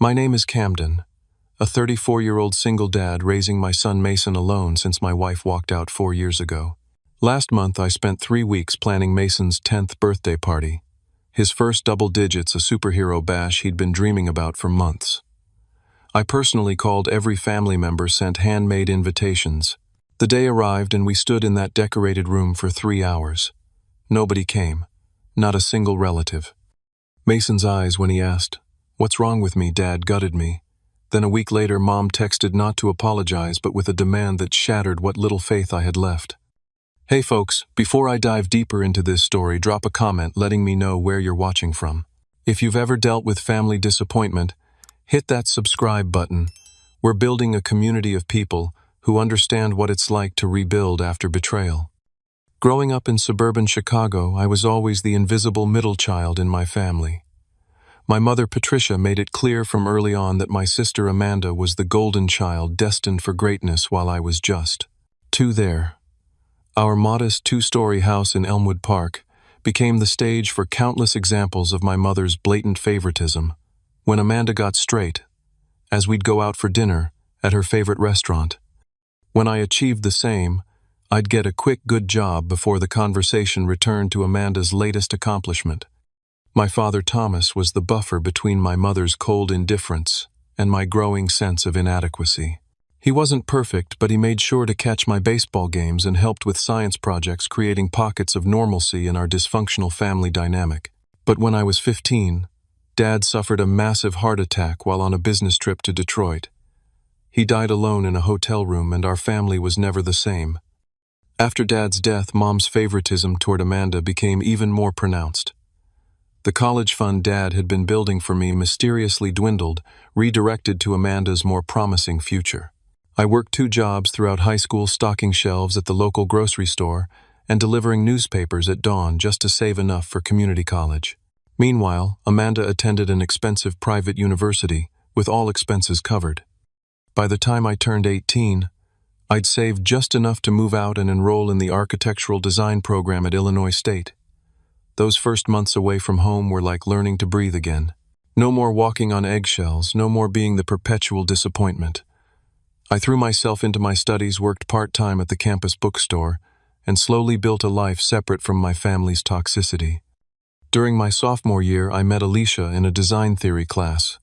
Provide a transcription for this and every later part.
My name is Camden, a 34-year-old single dad raising my son Mason alone since my wife walked out 4 years ago. Last month, I spent 3 weeks planning Mason's 10th birthday party. His first double digits, a superhero bash he'd been dreaming about for months. I personally called every family member, sent handmade invitations. The day arrived and we stood in that decorated room for 3 hours. Nobody came, not a single relative. Mason's eyes when he asked, "What's wrong with me?" Dad gutted me. Then a week later, Mom texted not to apologize but with a demand that shattered what little faith I had left. Hey folks, before I dive deeper into this story, drop a comment letting me know where you're watching from. If you've ever dealt with family disappointment, hit that subscribe button. We're building a community of people who understand what it's like to rebuild after betrayal. Growing up in suburban Chicago, I was always the invisible middle child in my family. My mother, Patricia, made it clear from early on that my sister Amanda was the golden child destined for greatness while I was just two there. Our modest 2-story house in Elmwood Park became the stage for countless examples of my mother's blatant favoritism. When Amanda got straight, as we'd go out for dinner at her favorite restaurant. When I achieved the same, I'd get a quick good job before the conversation returned to Amanda's latest accomplishment. My father, Thomas, was the buffer between my mother's cold indifference and my growing sense of inadequacy. He wasn't perfect, but he made sure to catch my baseball games and helped with science projects, creating pockets of normalcy in our dysfunctional family dynamic. But when I was 15, Dad suffered a massive heart attack while on a business trip to Detroit. He died alone in a hotel room, and our family was never the same. After Dad's death, Mom's favoritism toward Amanda became even more pronounced. The college fund Dad had been building for me mysteriously dwindled, redirected to Amanda's more promising future. I worked 2 jobs throughout high school, stocking shelves at the local grocery store and delivering newspapers at dawn just to save enough for community college. Meanwhile, Amanda attended an expensive private university, with all expenses covered. By the time I turned 18, I'd saved just enough to move out and enroll in the architectural design program at Illinois State. Those first months away from home were like learning to breathe again. No more walking on eggshells, no more being the perpetual disappointment. I threw myself into my studies, worked part-time at the campus bookstore, and slowly built a life separate from my family's toxicity. During my sophomore year, I met Alicia in a design theory class.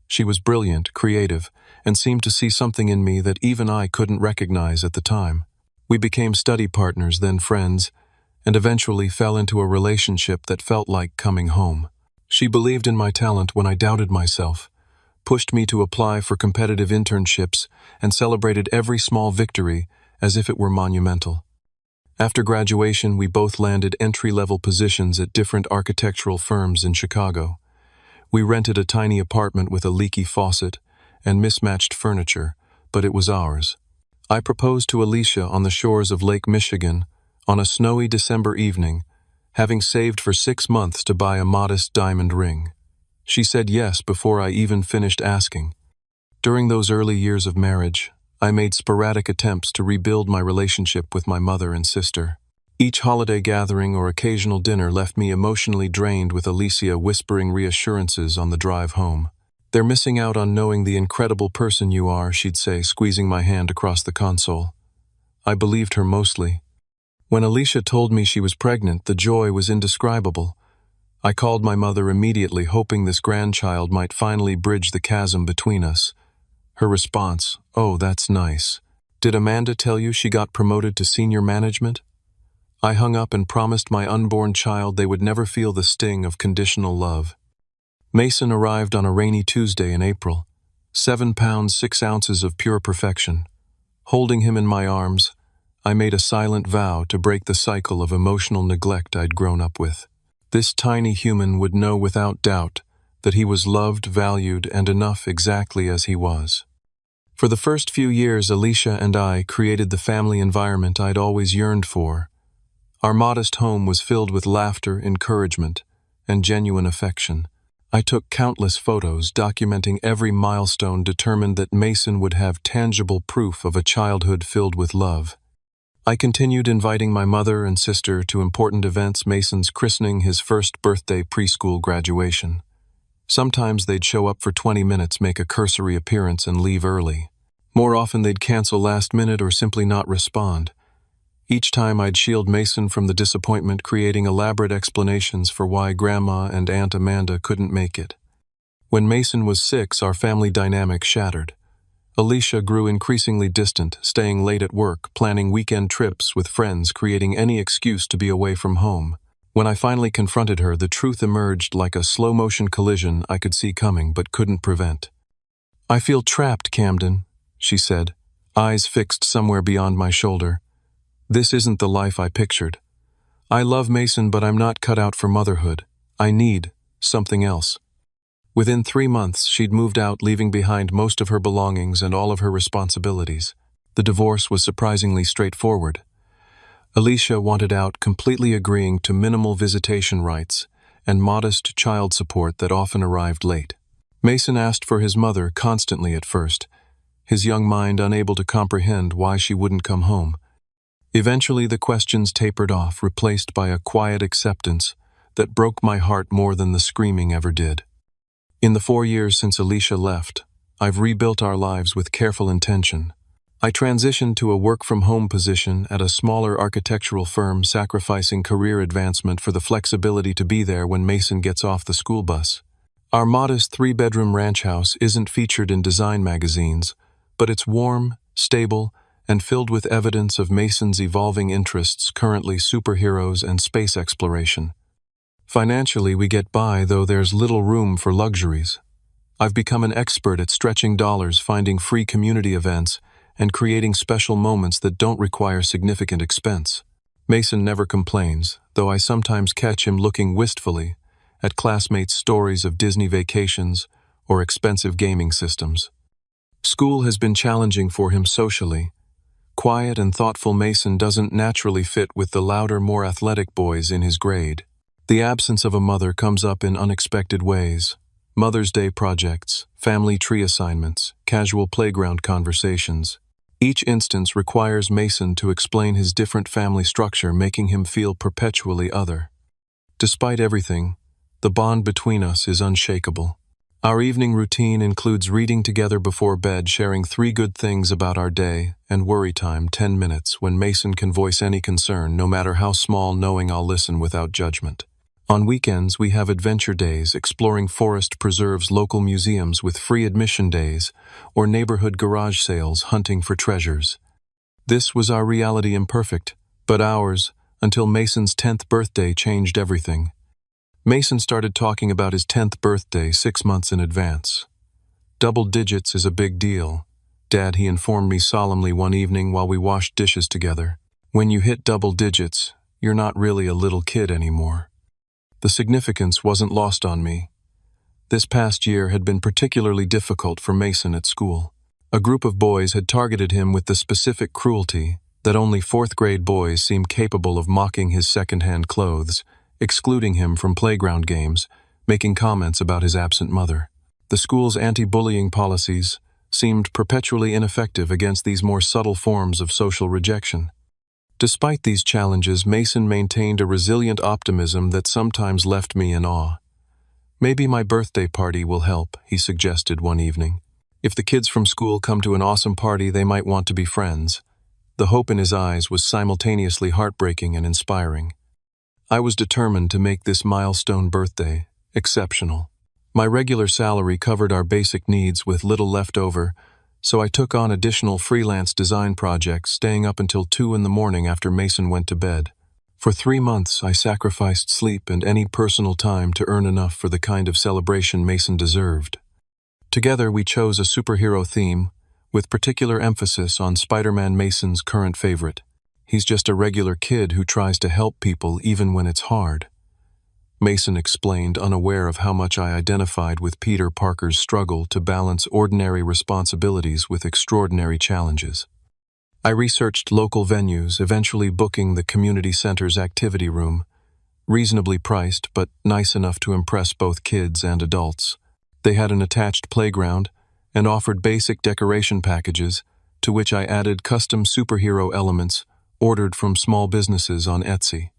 She was brilliant, creative, and seemed to see something in me that even I couldn't recognize at the time. We became study partners, then friends, and eventually fell into a relationship that felt like coming home. She believed in my talent when I doubted myself, pushed me to apply for competitive internships, and celebrated every small victory as if it were monumental. After graduation, we both landed entry-level positions at different architectural firms in Chicago. We rented a tiny apartment with a leaky faucet and mismatched furniture, but it was ours. I proposed to Alicia on the shores of Lake Michigan on a snowy December evening, having saved for 6 months to buy a modest diamond ring. She said yes before I even finished asking. During those early years of marriage, I made sporadic attempts to rebuild my relationship with my mother and sister. Each holiday gathering or occasional dinner left me emotionally drained, with Alicia whispering reassurances on the drive home. "They're missing out on knowing the incredible person you are," she'd say, squeezing my hand across the console. I believed her mostly. When Alicia told me she was pregnant, the joy was indescribable. I called my mother immediately, hoping this grandchild might finally bridge the chasm between us. Her response, "Oh, that's nice. Did Amanda tell you she got promoted to senior management?" I hung up and promised my unborn child they would never feel the sting of conditional love. Mason arrived on a rainy Tuesday in April, 7 pounds 6 ounces of pure perfection. Holding him in my arms, I made a silent vow to break the cycle of emotional neglect I'd grown up with. This tiny human would know without doubt that he was loved, valued, and enough exactly as he was. For the first few years, Alicia and I created the family environment I'd always yearned for. Our modest home was filled with laughter, encouragement, and genuine affection. I took countless photos documenting every milestone, determined that Mason would have tangible proof of a childhood filled with love. I continued inviting my mother and sister to important events: Mason's christening, his first birthday, preschool graduation. Sometimes they'd show up for 20 minutes, make a cursory appearance, and leave early. More often they'd cancel last minute or simply not respond. Each time I'd shield Mason from the disappointment, creating elaborate explanations for why Grandma and Aunt Amanda couldn't make it. When Mason was 6, our family dynamic shattered. Alicia grew increasingly distant, staying late at work, planning weekend trips with friends, creating any excuse to be away from home. When I finally confronted her, the truth emerged like a slow-motion collision I could see coming but couldn't prevent. "I feel trapped, Camden," she said, eyes fixed somewhere beyond my shoulder. "This isn't the life I pictured. I love Mason, but I'm not cut out for motherhood. I need something else." Within 3 months, she'd moved out, leaving behind most of her belongings and all of her responsibilities. The divorce was surprisingly straightforward. Alicia wanted out, completely agreeing to minimal visitation rights and modest child support that often arrived late. Mason asked for his mother constantly at first, his young mind unable to comprehend why she wouldn't come home. Eventually, the questions tapered off, replaced by a quiet acceptance that broke my heart more than the screaming ever did. In the 4 years since Alicia left, I've rebuilt our lives with careful intention. I transitioned to a work-from-home position at a smaller architectural firm, sacrificing career advancement for the flexibility to be there when Mason gets off the school bus. Our modest 3-bedroom ranch house isn't featured in design magazines, but it's warm, stable, and filled with evidence of Mason's evolving interests, currently superheroes and space exploration. Financially, we get by, though there's little room for luxuries. I've become an expert at stretching dollars, finding free community events, and creating special moments that don't require significant expense. Mason never complains, though I sometimes catch him looking wistfully at classmates' stories of Disney vacations or expensive gaming systems. School has been challenging for him socially. Quiet and thoughtful Mason doesn't naturally fit with the louder, more athletic boys in his grade. The absence of a mother comes up in unexpected ways. Mother's Day projects, family tree assignments, casual playground conversations. Each instance requires Mason to explain his different family structure, making him feel perpetually other. Despite everything, the bond between us is unshakable. Our evening routine includes reading together before bed, sharing 3 good things about our day, and worry time, 10 minutes, when Mason can voice any concern, no matter how small, knowing I'll listen without judgment. On weekends, we have adventure days, exploring forest preserves, local museums with free admission days, or neighborhood garage sales, hunting for treasures. This was our reality, imperfect, but ours, until Mason's 10th birthday changed everything. Mason started talking about his 10th birthday 6 months in advance. "Double digits is a big deal, Dad," he informed me solemnly one evening while we washed dishes together. "When you hit double digits, you're not really a little kid anymore." The significance wasn't lost on me. This past year had been particularly difficult for Mason at school. A group of boys had targeted him with the specific cruelty that only 4th-grade boys seem capable of, mocking his second-hand clothes, excluding him from playground games, making comments about his absent mother. The school's anti-bullying policies seemed perpetually ineffective against these more subtle forms of social rejection. Despite these challenges, Mason maintained a resilient optimism that sometimes left me in awe. "Maybe my birthday party will help," he suggested one evening. "If the kids from school come to an awesome party, they might want to be friends." The hope in his eyes was simultaneously heartbreaking and inspiring. I was determined to make this milestone birthday exceptional. My regular salary covered our basic needs with little left over, so I took on additional freelance design projects, staying up until 2 in the morning after Mason went to bed. For 3 months, I sacrificed sleep and any personal time to earn enough for the kind of celebration Mason deserved. Together, we chose a superhero theme, with particular emphasis on Spider-Man, Mason's current favorite. He's just a regular kid who tries to help people even when it's hard. Mason explained, unaware of how much I identified with Peter Parker's struggle to balance ordinary responsibilities with extraordinary challenges. I researched local venues, eventually booking the community center's activity room, reasonably priced but nice enough to impress both kids and adults. They had an attached playground and offered basic decoration packages, to which I added custom superhero elements ordered from small businesses on Etsy.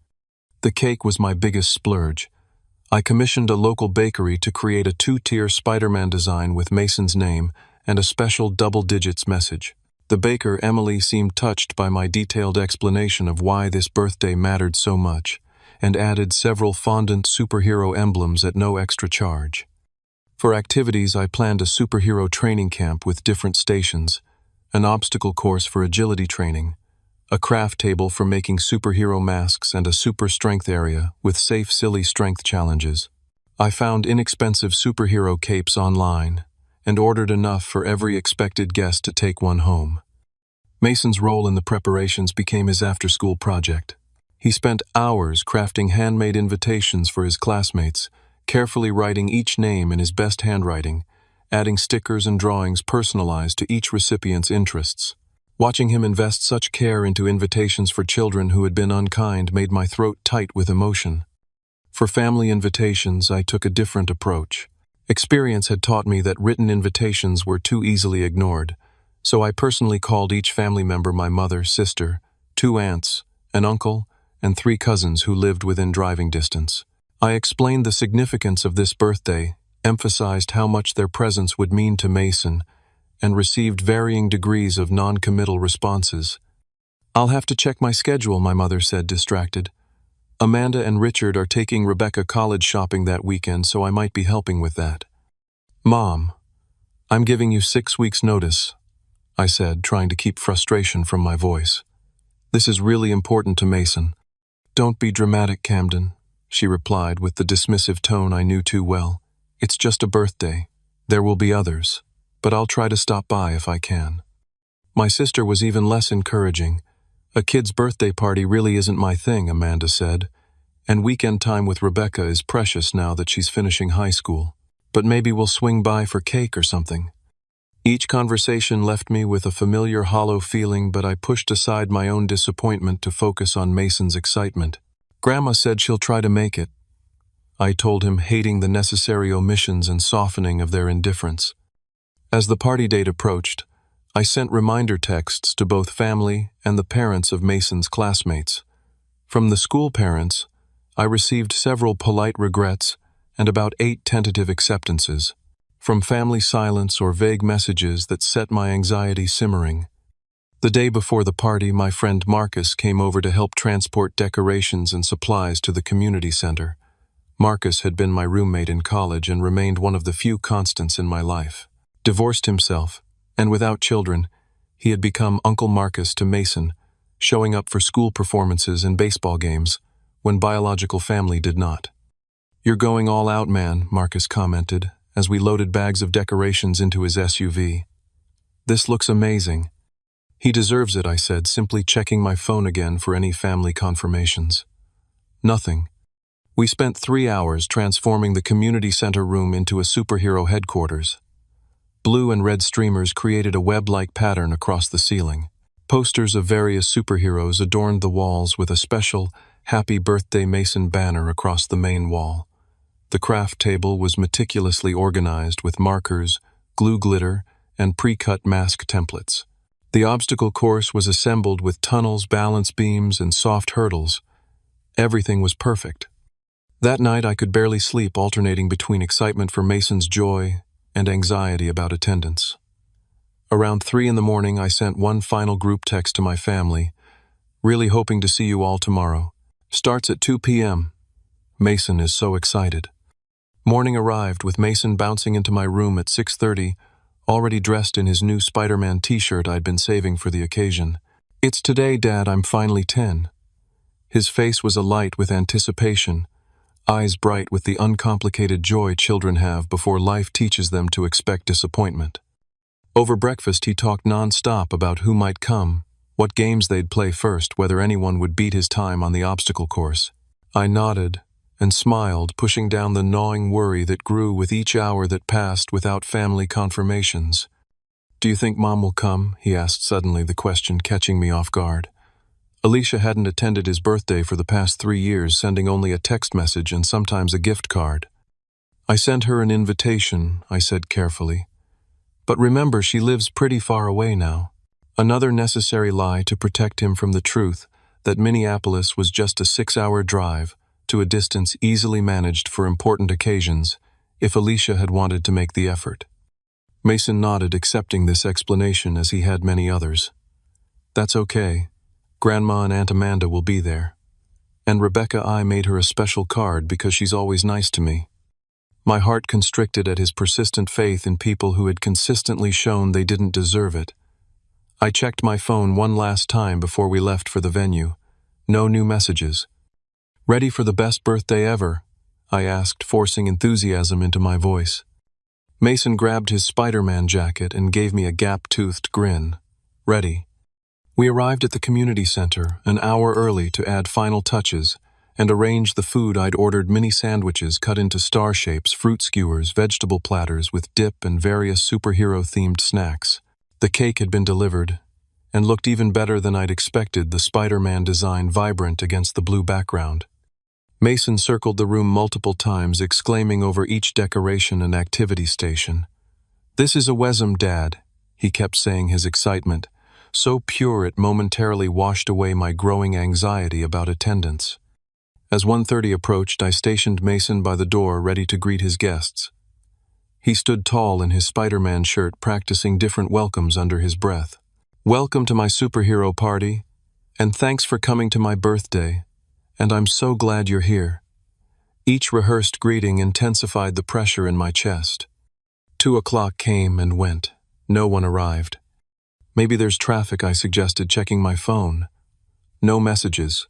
The cake was my biggest splurge, I commissioned a local bakery to create a two-tier Spider-Man design with Mason's name and a special double-digits message. The baker, Emily, seemed touched by my detailed explanation of why this birthday mattered so much, and added several fondant superhero emblems at no extra charge. For activities, I planned a superhero training camp with different stations, an obstacle course for agility training, a craft table for making superhero masks, and a super strength area with safe, silly strength challenges. I found inexpensive superhero capes online and ordered enough for every expected guest to take one home. Mason's role in the preparations became his after-school project. He spent hours crafting handmade invitations for his classmates, carefully writing each name in his best handwriting, adding stickers and drawings personalized to each recipient's interests. Watching him invest such care into invitations for children who had been unkind made my throat tight with emotion. For family invitations, I took a different approach. Experience had taught me that written invitations were too easily ignored, so I personally called each family member my mother, sister, 2 aunts, an uncle, and 3 cousins who lived within driving distance. I explained the significance of this birthday, emphasized how much their presence would mean to Mason, and received varying degrees of non-committal responses. "I'll have to check my schedule," my mother said, distracted. "Amanda and Richard are taking Rebecca college shopping that weekend, so I might be helping with that." "Mom, I'm giving you 6 weeks' notice," I said, trying to keep frustration from my voice. "This is really important to Mason." "Don't be dramatic, Camden," she replied with the dismissive tone I knew too well. "It's just a birthday. There will be others, but I'll try to stop by if I can." My sister was even less encouraging. "A kid's birthday party really isn't my thing," Amanda said, "and weekend time with Rebecca is precious now that she's finishing high school. But maybe we'll swing by for cake or something." Each conversation left me with a familiar hollow feeling, but I pushed aside my own disappointment to focus on Mason's excitement. "Grandma said she'll try to make it," I told him, hating the necessary omissions and softening of their indifference. As the party date approached, I sent reminder texts to both family and the parents of Mason's classmates. From the school parents, I received several polite regrets and about 8 tentative acceptances. From family, silence or vague messages that set my anxiety simmering. The day before the party, my friend Marcus came over to help transport decorations and supplies to the community center. Marcus had been my roommate in college and remained one of the few constants in my life. Divorced himself, and without children, he had become Uncle Marcus to Mason, showing up for school performances and baseball games, when biological family did not. "You're going all out, man," Marcus commented, as we loaded bags of decorations into his SUV. "This looks amazing." "He deserves it," I said, simply checking my phone again for any family confirmations. Nothing. We spent 3 hours transforming the community center room into a superhero headquarters. Blue and red streamers created a web-like pattern across the ceiling. Posters of various superheroes adorned the walls with a special "Happy Birthday Mason" banner across the main wall. The craft table was meticulously organized with markers, glue glitter, and pre-cut mask templates. The obstacle course was assembled with tunnels, balance beams, and soft hurdles. Everything was perfect. That night I could barely sleep, alternating between excitement for Mason's joy and anxiety about attendance. Around 3 in the morning, I sent one final group text to my family, "Really hoping to see you all tomorrow. Starts at 2 p.m. Mason is so excited." Morning arrived with Mason bouncing into my room at 6:30, already dressed in his new Spider-Man t-shirt I'd been saving for the occasion. "It's today, Dad, I'm finally 10. His face was alight with anticipation, eyes bright with the uncomplicated joy children have before life teaches them to expect disappointment. Over breakfast, he talked non-stop about who might come, what games they'd play first, whether anyone would beat his time on the obstacle course. I nodded and smiled, pushing down the gnawing worry that grew with each hour that passed without family confirmations. "Do you think Mom will come?" he asked suddenly, the question catching me off guard. Alicia hadn't attended his birthday for the past 3 years, sending only a text message and sometimes a gift card. "I sent her an invitation," I said carefully. "But remember, she lives pretty far away now." Another necessary lie to protect him from the truth that Minneapolis was just a 6-hour drive, to a distance easily managed for important occasions if Alicia had wanted to make the effort. Mason nodded, accepting this explanation as he had many others. That's okay. Grandma and Aunt Amanda will be there. And Rebecca, I made her a special card because she's always nice to me. My heart constricted at his persistent faith in people who had consistently shown they didn't deserve it. I checked my phone one last time before we left for the venue. No new messages. Ready for the best birthday ever? I asked, forcing enthusiasm into my voice. Mason grabbed his Spider-Man jacket and gave me a gap-toothed grin. Ready. We arrived at the community center an hour early to add final touches and arrange the food. I'd ordered mini sandwiches cut into star shapes, fruit skewers, vegetable platters with dip, and various superhero-themed snacks. The cake had been delivered and looked even better than I'd expected, the Spider-Man design vibrant against the blue background. Mason circled the room multiple times, exclaiming over each decoration and activity station. "This is a Wesm, Dad," he kept saying, his excitement so pure it momentarily washed away my growing anxiety about attendance. As 1:30 approached, I stationed Mason by the door, ready to greet his guests. He stood tall in his Spider-Man shirt, practicing different welcomes under his breath. "Welcome to my superhero party, and thanks for coming to my birthday, and I'm so glad you're here." Each rehearsed greeting intensified the pressure in my chest. 2 o'clock came and went. No one arrived. "Maybe there's traffic," I suggested, checking my phone. No messages.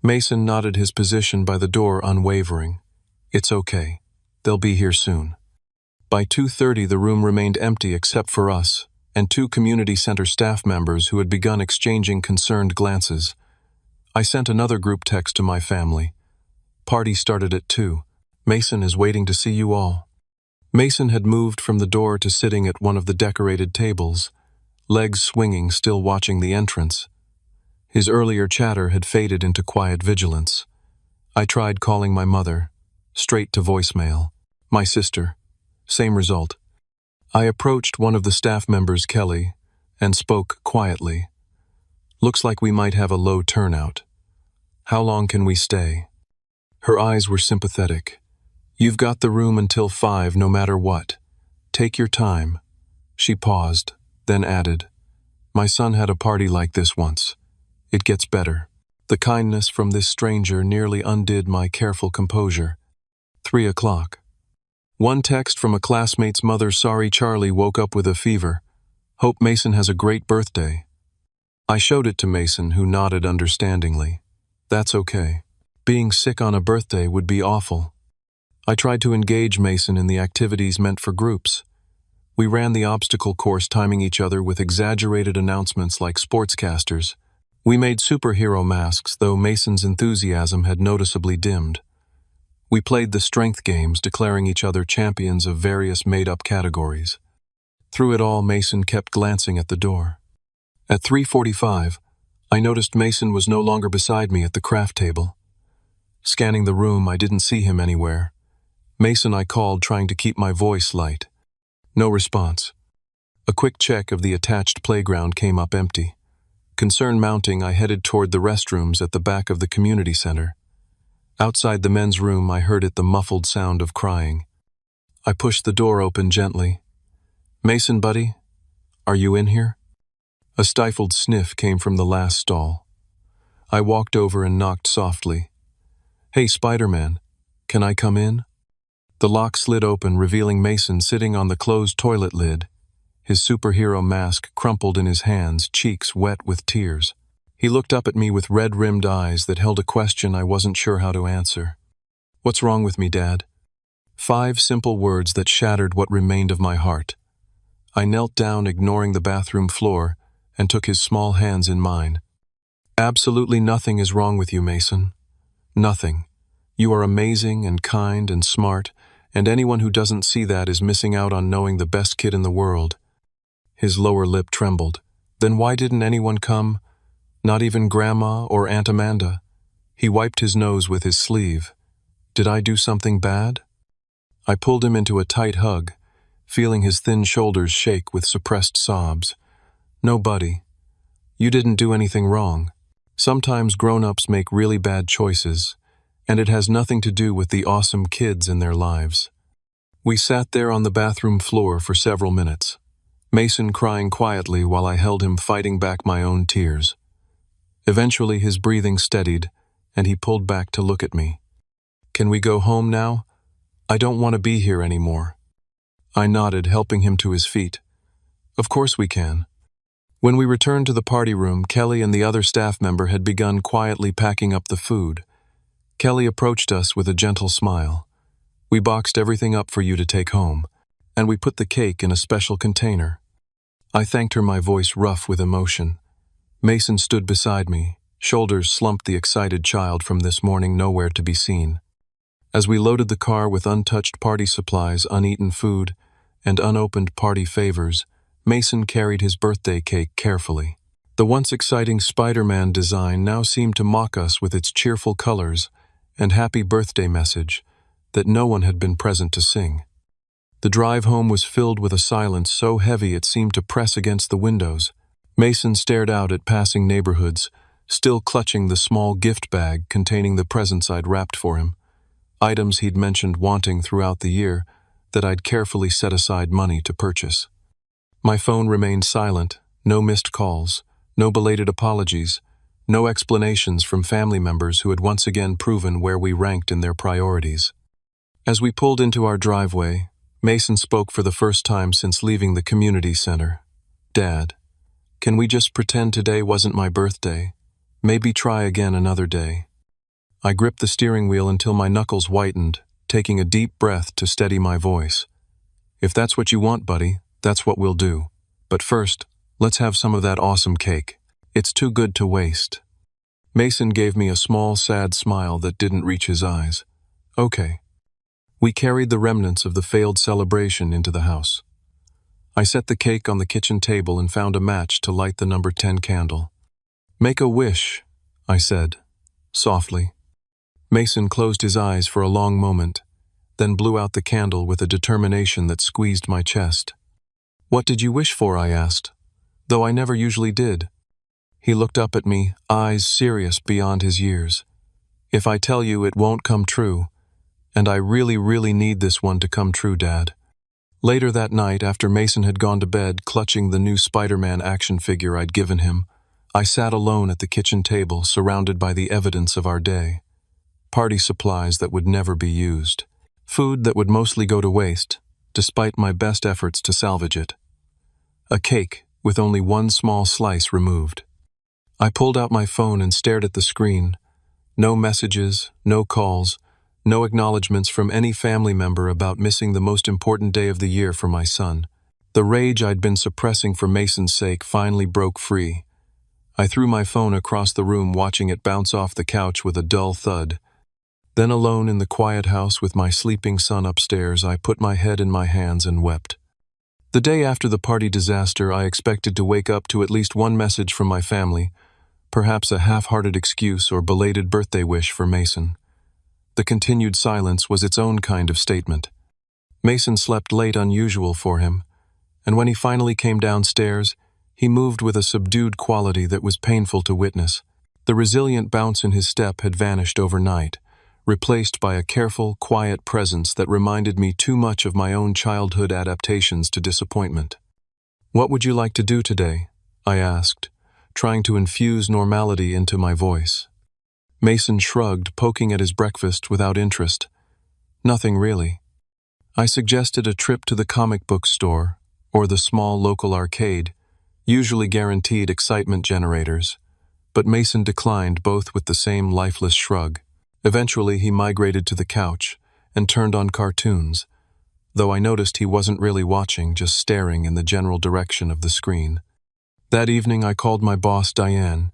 Mason nodded, his position by the door unwavering. "It's okay. They'll be here soon." By 2:30, the room remained empty except for us and 2 community center staff members who had begun exchanging concerned glances. I sent another group text to my family. "Party started at 2. Mason is waiting to see you all." Mason had moved from the door to sitting at one of the decorated tables, legs swinging, still watching the entrance. His earlier chatter had faded into quiet vigilance. I tried calling my mother, straight to voicemail. My sister, same result. I approached one of the staff members, Kelly, and spoke quietly. "Looks like we might have a low turnout. How long can we stay?" Her eyes were sympathetic. "You've got the room until 5 no matter what. Take your time." She paused, then added, "My son had a party like this once. It gets better." The kindness from this stranger nearly undid my careful composure. 3 o'clock. One text from a classmate's mother: "Sorry, Charlie woke up with a fever. Hope Mason has a great birthday." I showed it to Mason, who nodded understandingly. "That's okay. Being sick on a birthday would be awful." I tried to engage Mason in the activities meant for groups. We ran the obstacle course, timing each other with exaggerated announcements like sportscasters. We made superhero masks, though Mason's enthusiasm had noticeably dimmed. We played the strength games, declaring each other champions of various made-up categories. Through it all, Mason kept glancing at the door. At 3:45, I noticed Mason was no longer beside me at the craft table. Scanning the room, I didn't see him anywhere. "Mason," I called, trying to keep my voice light. No response. A quick check of the attached playground came up empty. Concern mounting, I headed toward the restrooms at the back of the community center. Outside the men's room, I heard the muffled sound of crying. I pushed the door open gently. "Mason, buddy, are you in here?" A stifled sniff came from the last stall. I walked over and knocked softly. "Hey, Spider-Man, can I come in?" The lock slid open, revealing Mason sitting on the closed toilet lid, his superhero mask crumpled in his hands, cheeks wet with tears. He looked up at me with red-rimmed eyes that held a question I wasn't sure how to answer. "What's wrong with me, Dad?" 5 simple words that shattered what remained of my heart. I knelt down, ignoring the bathroom floor, and took his small hands in mine. "Absolutely nothing is wrong with you, Mason. Nothing. You are amazing and kind and smart, and anyone who doesn't see that is missing out on knowing the best kid in the world." His lower lip trembled. "Then why didn't anyone come? Not even Grandma or Aunt Amanda?" He wiped his nose with his sleeve. "Did I do something bad?" I pulled him into a tight hug, feeling his thin shoulders shake with suppressed sobs. "No, buddy. You didn't do anything wrong. Sometimes grown-ups make really bad choices, and it has nothing to do with the awesome kids in their lives. We sat there on the bathroom floor for several minutes, Mason crying quietly while I held him fighting back my own tears. Eventually his breathing steadied, and he pulled back to look at me. "Can we go home now? I don't want to be here anymore." I nodded, helping him to his feet. "Of course we can." When we returned to the party room, Kelly and the other staff member had begun quietly packing up the food. Kelly approached us with a gentle smile. "We boxed everything up for you to take home, and we put the cake in a special container." I thanked her, my voice rough with emotion. Mason stood beside me, shoulders slumped, the excited child from this morning nowhere to be seen. As we loaded the car with untouched party supplies, uneaten food, and unopened party favors, Mason carried his birthday cake carefully. The once exciting Spider-Man design now seemed to mock us with its cheerful colors and happy birthday message that no one had been present to sing. The drive home was filled with a silence so heavy it seemed to press against the windows. Mason stared out at passing neighborhoods, still clutching the small gift bag containing the presents I'd wrapped for him, items he'd mentioned wanting throughout the year that I'd carefully set aside money to purchase. My phone remained silent, no missed calls, no belated apologies, no explanations from family members who had once again proven where we ranked in their priorities. As we pulled into our driveway, Mason spoke for the first time since leaving the community center. "Dad, can we just pretend today wasn't my birthday? Maybe try again another day." I gripped the steering wheel until my knuckles whitened, taking a deep breath to steady my voice. "If that's what you want, buddy, that's what we'll do. But first, let's have some of that awesome cake. It's too good to waste." Mason gave me a small, sad smile that didn't reach his eyes. "Okay." We carried the remnants of the failed celebration into the house. I set the cake on the kitchen table and found a match to light the number 10 candle. "Make a wish," I said, softly. Mason closed his eyes for a long moment, then blew out the candle with a determination that squeezed my chest. "What did you wish for?" I asked, though I never usually did. He looked up at me, eyes serious beyond his years. "If I tell you, it won't come true. And I really, really need this one to come true, Dad." Later that night, after Mason had gone to bed, clutching the new Spider-Man action figure I'd given him, I sat alone at the kitchen table, surrounded by the evidence of our day. Party supplies that would never be used. Food that would mostly go to waste, despite my best efforts to salvage it. A cake with only one small slice removed. I pulled out my phone and stared at the screen. No messages, no calls, no acknowledgments from any family member about missing the most important day of the year for my son. The rage I'd been suppressing for Mason's sake finally broke free. I threw my phone across the room, watching it bounce off the couch with a dull thud. Then, alone in the quiet house with my sleeping son upstairs, I put my head in my hands and wept. The day after the party disaster, I expected to wake up to at least one message from my family, perhaps a half-hearted excuse or belated birthday wish for Mason. The continued silence was its own kind of statement. Mason slept late, unusual for him, and when he finally came downstairs, he moved with a subdued quality that was painful to witness. The resilient bounce in his step had vanished overnight, replaced by a careful, quiet presence that reminded me too much of my own childhood adaptations to disappointment. "What would you like to do today?" I asked, trying to infuse normality into my voice. Mason shrugged, poking at his breakfast without interest. "Nothing really." I suggested a trip to the comic book store or the small local arcade, usually guaranteed excitement generators, but Mason declined, both with the same lifeless shrug. Eventually, he migrated to the couch and turned on cartoons, though I noticed he wasn't really watching, just staring in the general direction of the screen. That evening, I called my boss, Diane,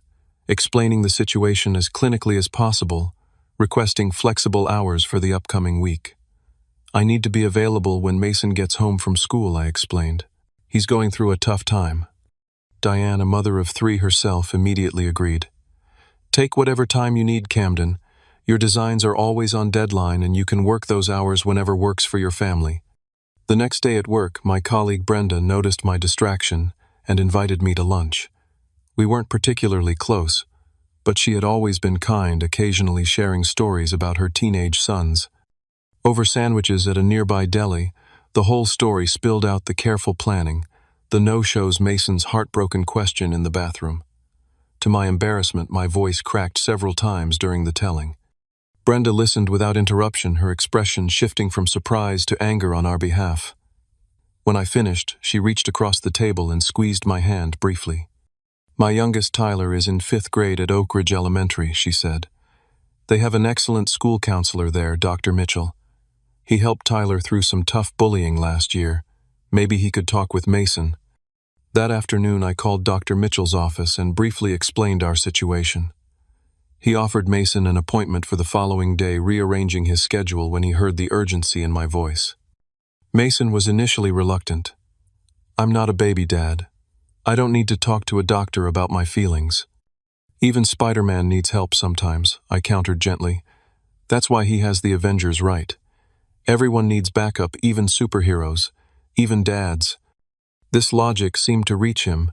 explaining the situation as clinically as possible, requesting flexible hours for the upcoming week. "I need to be available when Mason gets home from school," I explained. "He's going through a tough time." Diane, a mother of 3 herself, immediately agreed. "Take whatever time you need, Camden. Your designs are always on deadline, and you can work those hours whenever works for your family." The next day at work, my colleague Brenda noticed my distraction and invited me to lunch. We weren't particularly close, but she had always been kind, occasionally sharing stories about her teenage sons. Over sandwiches at a nearby deli, the whole story spilled out: the careful planning, the no-shows, Mason's heartbroken question in the bathroom. To my embarrassment, my voice cracked several times during the telling. Brenda listened without interruption, her expression shifting from surprise to anger on our behalf. When I finished, she reached across the table and squeezed my hand briefly. "My youngest, Tyler, is in 5th grade at Oak Ridge Elementary," she said. "They have an excellent school counselor there, Dr. Mitchell. He helped Tyler through some tough bullying last year. Maybe he could talk with Mason." That afternoon, I called Dr. Mitchell's office and briefly explained our situation. He offered Mason an appointment for the following day, rearranging his schedule when he heard the urgency in my voice. Mason was initially reluctant. "I'm not a baby, Dad. I don't need to talk to a doctor about my feelings. Even Spider-Man needs help sometimes," I countered gently. "That's why he has the Avengers, right? Everyone needs backup, even superheroes, even dads." This logic seemed to reach him,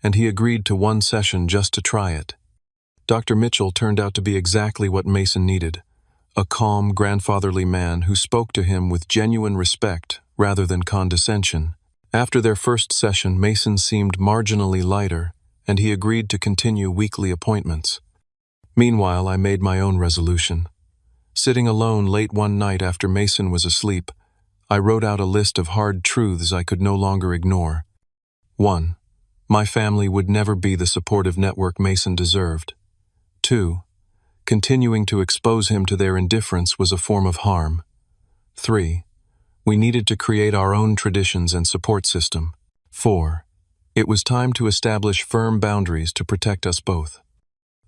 and he agreed to one session just to try it. Dr. Mitchell turned out to be exactly what Mason needed: a calm, grandfatherly man who spoke to him with genuine respect rather than condescension. After their first session, Mason seemed marginally lighter, and he agreed to continue weekly appointments. Meanwhile, I made my own resolution. Sitting alone late one night after Mason was asleep, I wrote out a list of hard truths I could no longer ignore. 1. My family would never be the supportive network Mason deserved. 2. Continuing to expose him to their indifference was a form of harm. 3. We needed to create our own traditions and support system. 4. It was time to establish firm boundaries to protect us both.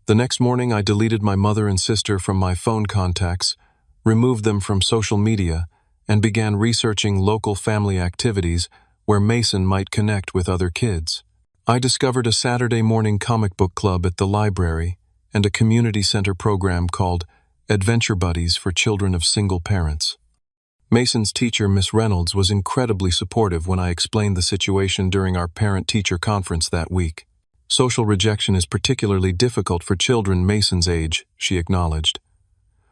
The next morning, I deleted my mother and sister from my phone contacts, removed them from social media, and began researching local family activities where Mason might connect with other kids. I discovered a Saturday morning comic book club at the library and a community center program called Adventure Buddies for children of single parents. Mason's teacher, Miss Reynolds, was incredibly supportive when I explained the situation during our parent-teacher conference that week. "Social rejection is particularly difficult for children Mason's age," she acknowledged.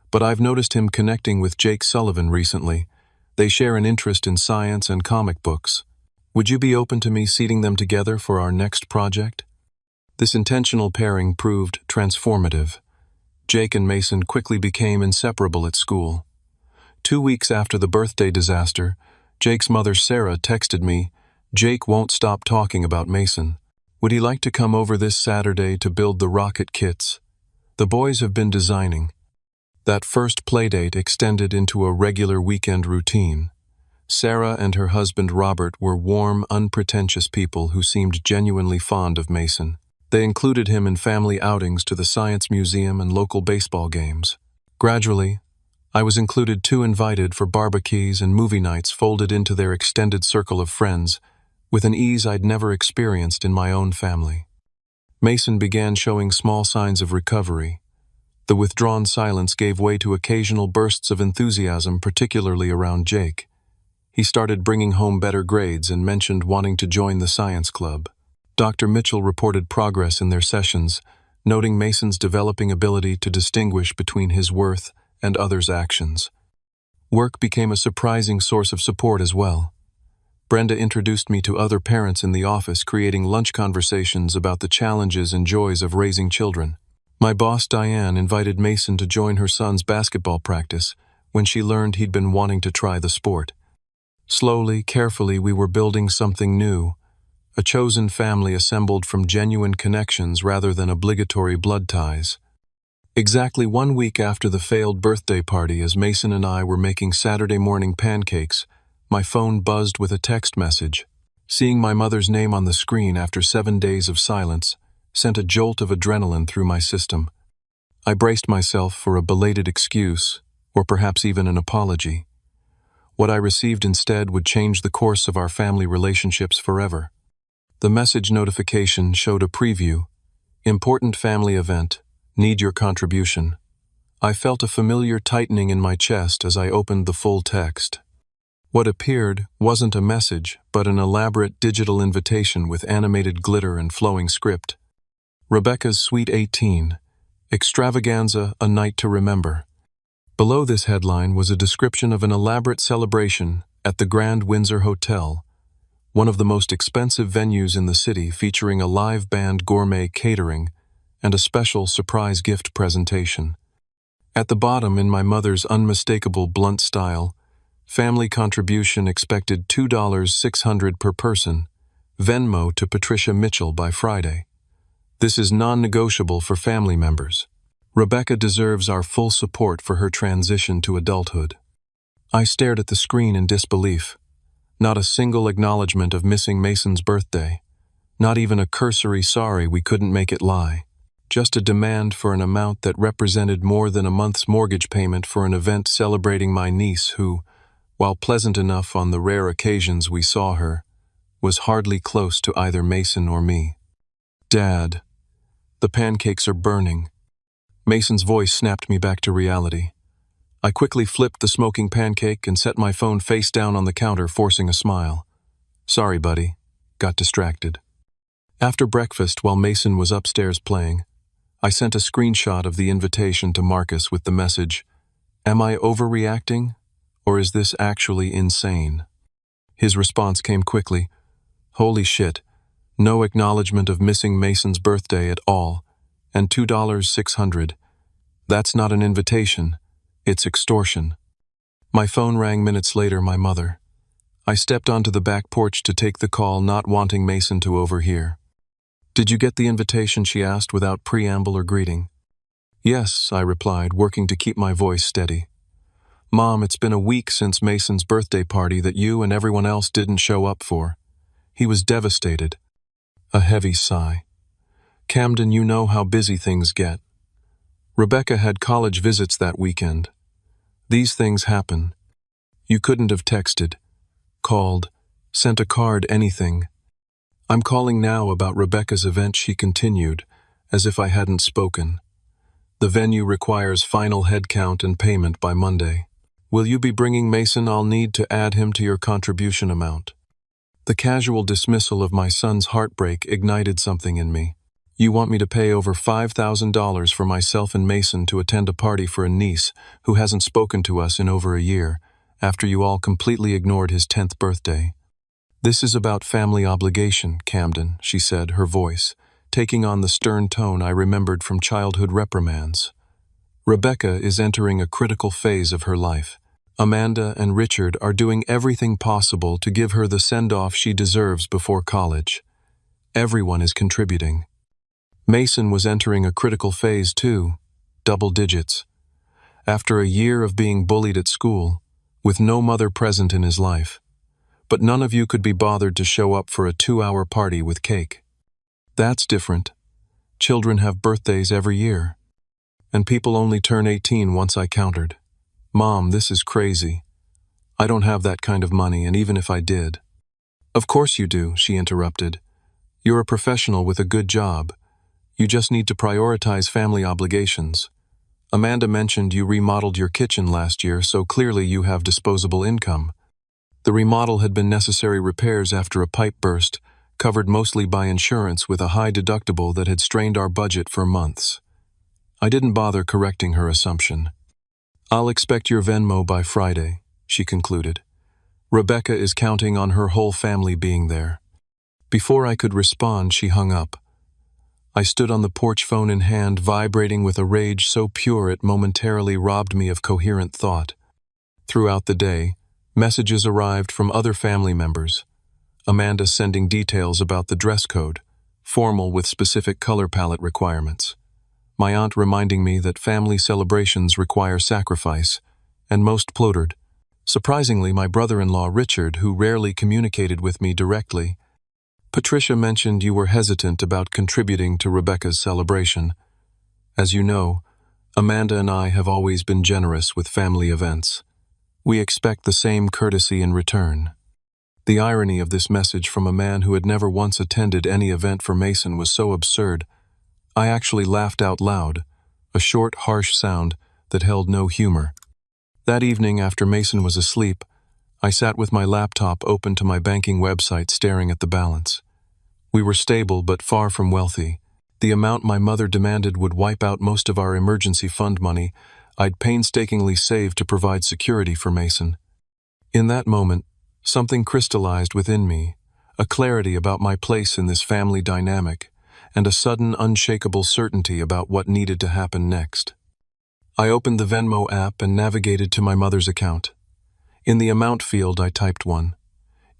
"But I've noticed him connecting with Jake Sullivan recently. They share an interest in science and comic books. Would you be open to me seating them together for our next project?" This intentional pairing proved transformative. Jake and Mason quickly became inseparable at school. 2 weeks after the birthday disaster, Jake's mother, Sarah, texted me, "Jake won't stop talking about Mason. Would he like to come over this Saturday to build the rocket kits? The boys have been designing." That first playdate extended into a regular weekend routine. Sarah and her husband Robert were warm, unpretentious people who seemed genuinely fond of Mason. They included him in family outings to the Science Museum and local baseball games. Gradually, I was included too, invited for barbecues and movie nights folded into their extended circle of friends, with an ease I'd never experienced in my own family. Mason began showing small signs of recovery. The withdrawn silence gave way to occasional bursts of enthusiasm, particularly around Jake. He started bringing home better grades and mentioned wanting to join the science club. Dr. Mitchell reported progress in their sessions, noting Mason's developing ability to distinguish between his worth and others' actions. Work became a surprising source of support as well. Brenda introduced me to other parents in the office, creating lunch conversations about the challenges and joys of raising children. My boss, Diane, invited Mason to join her son's basketball practice when she learned he'd been wanting to try the sport. Slowly, carefully, we were building something new, a chosen family assembled from genuine connections rather than obligatory blood ties. Exactly 1 week after the failed birthday party, as Mason and I were making Saturday morning pancakes, my phone buzzed with a text message. Seeing my mother's name on the screen after 7 days of silence sent a jolt of adrenaline through my system. I braced myself for a belated excuse, or perhaps even an apology. What I received instead would change the course of our family relationships forever. The message notification showed a preview. "Important family event. Need your contribution." I felt a familiar tightening in my chest as I opened the full text. What appeared wasn't a message, but an elaborate digital invitation with animated glitter and flowing script. "Rebecca's Sweet 18. Extravaganza, a night to remember. Below this headline was a description of an elaborate celebration at the Grand Windsor Hotel, one of the most expensive venues in the city, featuring a live band, gourmet catering, and a special surprise gift presentation. At the bottom, in my mother's unmistakable blunt style, family contribution expected $2,600 per person, Venmo to Patricia Mitchell by Friday. This is non-negotiable for family members. Rebecca deserves our full support for her transition to adulthood. I stared at the screen in disbelief. Not a single acknowledgement of missing Mason's birthday. Not even a cursory sorry we couldn't make it lie. Just a demand for an amount that represented more than a month's mortgage payment for an event celebrating my niece who, while pleasant enough on the rare occasions we saw her, was hardly close to either Mason or me. "Dad, the pancakes are burning." Mason's voice snapped me back to reality. I quickly flipped the smoking pancake and set my phone face down on the counter, forcing a smile. "Sorry, buddy." Got distracted. After breakfast, while Mason was upstairs playing, I sent a screenshot of the invitation to Marcus with the message, "Am I overreacting, or is this actually insane?" His response came quickly. "Holy shit, no acknowledgement of missing Mason's birthday at all, and $2,600. That's not an invitation, it's extortion." My phone rang minutes later, my mother. I stepped onto the back porch to take the call, not wanting Mason to overhear. "Did you get the invitation?" she asked without preamble or greeting. "Yes," I replied, working to keep my voice steady. "Mom, it's been a week since Mason's birthday party that you and everyone else didn't show up for. He was devastated." A heavy sigh. "Camden, you know how busy things get. Rebecca had college visits that weekend. These things happen. You couldn't have texted, called, sent a card, anything. I'm calling now about Rebecca's event," she continued, as if I hadn't spoken. "The venue requires final head count and payment by Monday. Will you be bringing Mason? I'll need to add him to your contribution amount." The casual dismissal of my son's heartbreak ignited something in me. "You want me to pay over $5,000 for myself and Mason to attend a party for a niece who hasn't spoken to us in over a year, after you all completely ignored his 10th birthday? This is about family obligation, Camden," she said, her voice taking on the stern tone I remembered from childhood reprimands. "Rebecca is entering a critical phase of her life. Amanda and Richard are doing everything possible to give her the send-off she deserves before college. Everyone is contributing. Mason was entering a critical phase too, double digits. After a year of being bullied at school, with no mother present in his life. But none of you could be bothered to show up for a 2-hour party with cake. That's different. Children have birthdays every year. And people only turn 18 once, I countered. Mom, this is crazy. I don't have that kind of money, and even if I did." "Of course you do," she interrupted. "You're a professional with a good job. You just need to prioritize family obligations. Amanda mentioned you remodeled your kitchen last year, so clearly you have disposable income. The remodel had been necessary repairs after a pipe burst, covered mostly by insurance with a high deductible that had strained our budget for months." I didn't bother correcting her assumption. "I'll expect your Venmo by Friday," she concluded. "Rebecca is counting on her whole family being there." Before I could respond, she hung up. I stood on the porch, phone in hand, vibrating with a rage so pure it momentarily robbed me of coherent thought. Throughout the day, messages arrived from other family members. Amanda sending details about the dress code, formal with specific color palette requirements. My aunt reminding me that family celebrations require sacrifice, and most plotted. Surprisingly, my brother-in-law Richard, who rarely communicated with me directly. "Patricia mentioned you were hesitant about contributing to Rebecca's celebration. As you know, Amanda and I have always been generous with family events. We expect the same courtesy in return." The irony of this message from a man who had never once attended any event for Mason was so absurd. I actually laughed out loud, a short, harsh sound that held no humor. That evening, after Mason was asleep, I sat with my laptop open to my banking website, staring at the balance. We were stable but far from wealthy, The amount my mother demanded would wipe out most of our emergency fund money I'd painstakingly saved to provide security for Mason. In that moment, something crystallized within me, a clarity about my place in this family dynamic, and a sudden, unshakable certainty about what needed to happen next. I opened the Venmo app and navigated to my mother's account. In the amount field, I typed 1.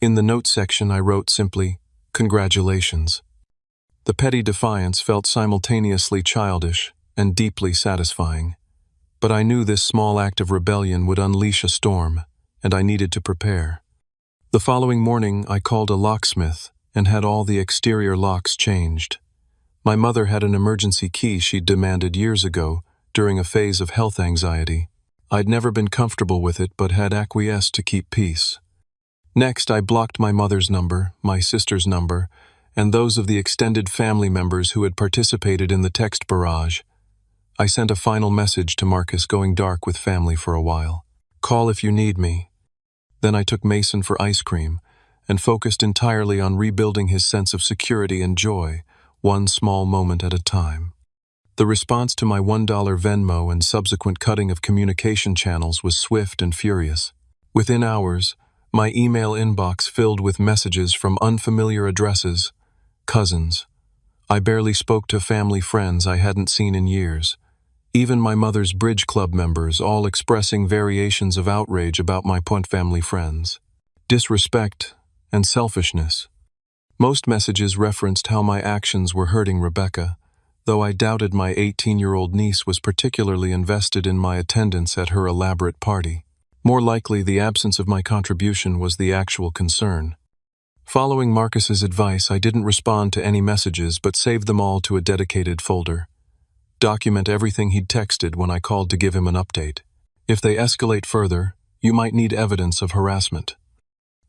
In the notes section, I wrote simply, "Congratulations." The petty defiance felt simultaneously childish and deeply satisfying. But I knew this small act of rebellion would unleash a storm, and I needed to prepare. The following morning, I called a locksmith and had all the exterior locks changed. My mother had an emergency key she'd demanded years ago during a phase of health anxiety. I'd never been comfortable with it but had acquiesced to keep peace. Next, I blocked my mother's number, my sister's number, and those of the extended family members who had participated in the text barrage. I sent a final message to Marcus going dark with family for a while. "Call if you need me." Then I took Mason for ice cream and focused entirely on rebuilding his sense of security and joy, one small moment at a time. The response to my $1 Venmo and subsequent cutting of communication channels was swift and furious. Within hours, my email inbox filled with messages from unfamiliar addresses, cousins. I barely spoke to family friends I hadn't seen in years. Even my mother's bridge club members, all expressing variations of outrage about my Point family friends. Disrespect and selfishness. Most messages referenced how my actions were hurting Rebecca, though I doubted my 18-year-old niece was particularly invested in my attendance at her elaborate party. More likely, the absence of my contribution was the actual concern. Following Marcus's advice, I didn't respond to any messages but saved them all to a dedicated folder. Document everything he'd texted when I called to give him an update. If they escalate further, you might need evidence of harassment.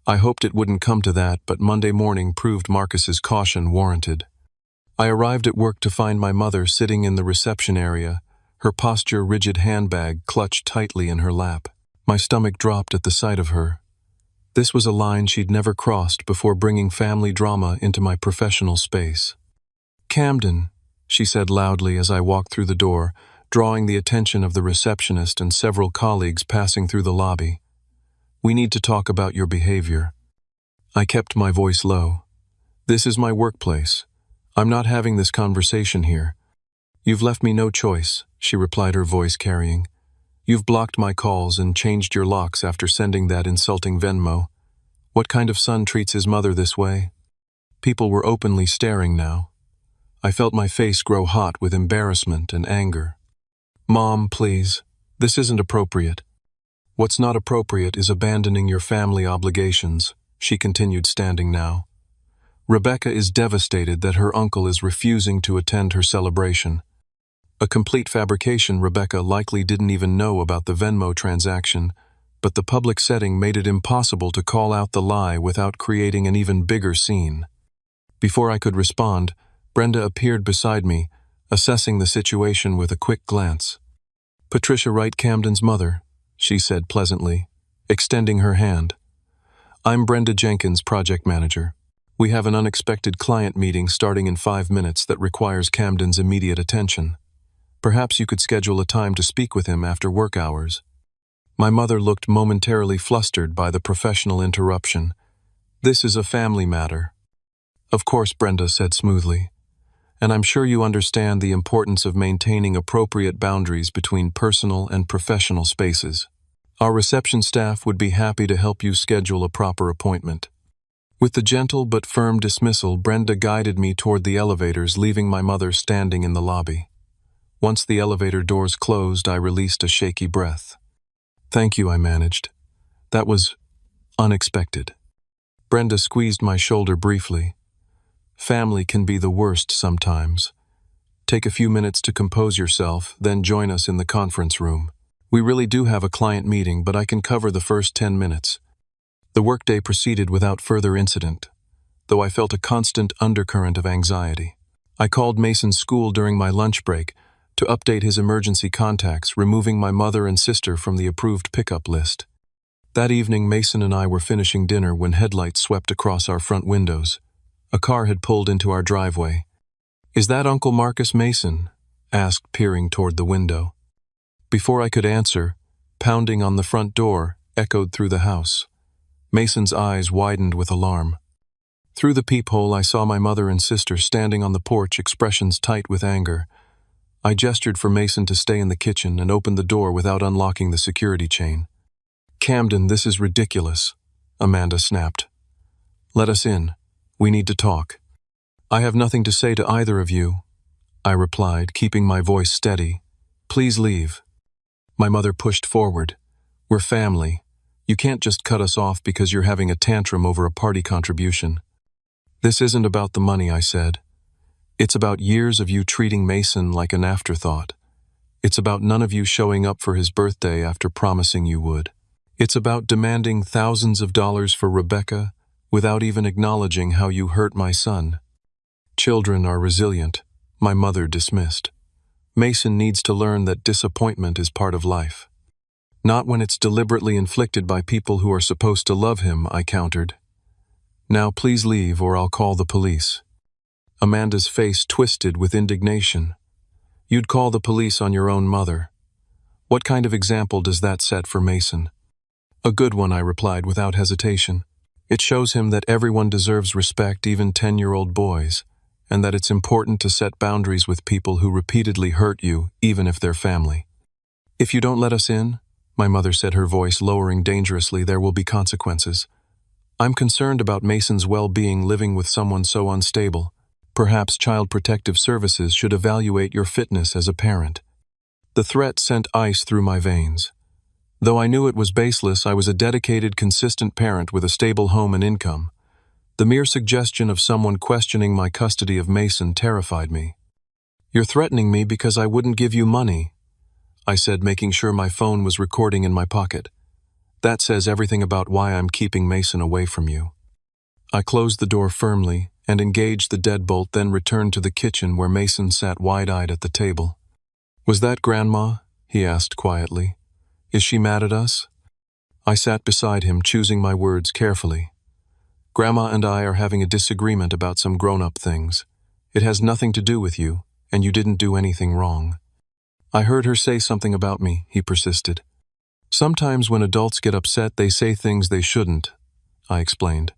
I hoped it wouldn't come to that, but Monday morning proved Marcus's caution warranted. I arrived at work to find my mother sitting in the reception area, her posture rigid, handbag clutched tightly in her lap. My stomach dropped at the sight of her. This was a line she'd never crossed before bringing family drama into my professional space. "Camden," she said loudly as I walked through the door, drawing the attention of the receptionist and several colleagues passing through the lobby. "We need to talk about your behavior." I kept my voice low. "This is my workplace. I'm not having this conversation here." "You've left me no choice," she replied, her voice carrying. "You've blocked my calls and changed your locks after sending that insulting Venmo. What kind of son treats his mother this way?" People were openly staring now. I felt my face grow hot with embarrassment and anger. "Mom, please. This isn't appropriate." "What's not appropriate is abandoning your family obligations," she continued, standing now. "Rebecca is devastated that her uncle is refusing to attend her celebration. A complete fabrication. Rebecca likely didn't even know about the Venmo transaction, but the public setting made it impossible to call out the lie without creating an even bigger scene." Before I could respond, Brenda appeared beside me, assessing the situation with a quick glance. "Patricia Wright, Camden's mother," she said pleasantly, extending her hand. "I'm Brenda Jenkins, project manager. We have an unexpected client meeting starting in 5 minutes that requires Camden's immediate attention. Perhaps you could schedule a time to speak with him after work hours." My mother looked momentarily flustered by the professional interruption. "This is a family matter." "Of course," Brenda said smoothly. "And I'm sure you understand the importance of maintaining appropriate boundaries between personal and professional spaces. Our reception staff would be happy to help you schedule a proper appointment." With the gentle but firm dismissal, Brenda guided me toward the elevators, leaving my mother standing in the lobby. Once the elevator doors closed, I released a shaky breath. "Thank you," I managed. "That was unexpected." Brenda squeezed my shoulder briefly. "Family can be the worst sometimes. Take a few minutes to compose yourself, then join us in the conference room. We really do have a client meeting, but I can cover the first 10 minutes. The workday proceeded without further incident, though I felt a constant undercurrent of anxiety. I called Mason's school during my lunch break to update his emergency contacts, removing my mother and sister from the approved pickup list. That evening, Mason and I were finishing dinner when headlights swept across our front windows. A car had pulled into our driveway. "Is that Uncle Marcus Mason?" asked, peering toward the window. Before I could answer, pounding on the front door echoed through the house. Mason's eyes widened with alarm. Through the peephole I saw my mother and sister standing on the porch, expressions tight with anger. I gestured for Mason to stay in the kitchen and opened the door without unlocking the security chain. "Camden, this is ridiculous," Amanda snapped. "Let us in. We need to talk." "I have nothing to say to either of you," I replied, keeping my voice steady. "Please leave." My mother pushed forward. "We're family. You can't just cut us off because you're having a tantrum over a party contribution." "This isn't about the money," I said. "It's about years of you treating Mason like an afterthought. It's about none of you showing up for his birthday after promising you would. It's about demanding thousands of dollars for Rebecca without even acknowledging how you hurt my son." "Children are resilient," my mother dismissed. "Mason needs to learn that disappointment is part of life. Not when it's deliberately inflicted by people who are supposed to love him," I countered. "Now please leave or I'll call the police." Amanda's face twisted with indignation. "You'd call the police on your own mother. What kind of example does that set for Mason?" "A good one," I replied without hesitation. "It shows him that everyone deserves respect, even 10-year-old boys, and that it's important to set boundaries with people who repeatedly hurt you, even if they're family." "If you don't let us in," my mother said, her voice lowering dangerously, "there will be consequences. I'm concerned about Mason's well-being living with someone so unstable. Perhaps Child Protective Services should evaluate your fitness as a parent." The threat sent ice through my veins. Though I knew it was baseless, I was a dedicated, consistent parent with a stable home and income. The mere suggestion of someone questioning my custody of Mason terrified me. "You're threatening me because I wouldn't give you money," I said, making sure my phone was recording in my pocket. "That says everything about why I'm keeping Mason away from you." I closed the door firmly and engaged the deadbolt, then returned to the kitchen where Mason sat wide-eyed at the table. "Was that Grandma?" he asked quietly. "Is she mad at us?" I sat beside him, choosing my words carefully. "Grandma and I are having a disagreement about some grown-up things. It has nothing to do with you, and you didn't do anything wrong." "I heard her say something about me," he persisted. "Sometimes when adults get upset, they say things they shouldn't," I explained.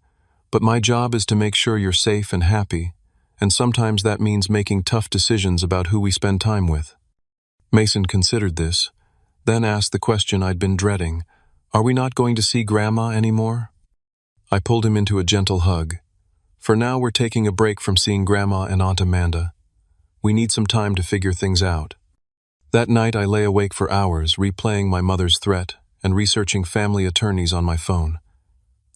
"But my job is to make sure you're safe and happy, and sometimes that means making tough decisions about who we spend time with." Mason considered this, then asked the question I'd been dreading. "Are we not going to see Grandma anymore?" I pulled him into a gentle hug. "For now, we're taking a break from seeing Grandma and Aunt Amanda. We need some time to figure things out." That night I lay awake for hours, replaying my mother's threat and researching family attorneys on my phone.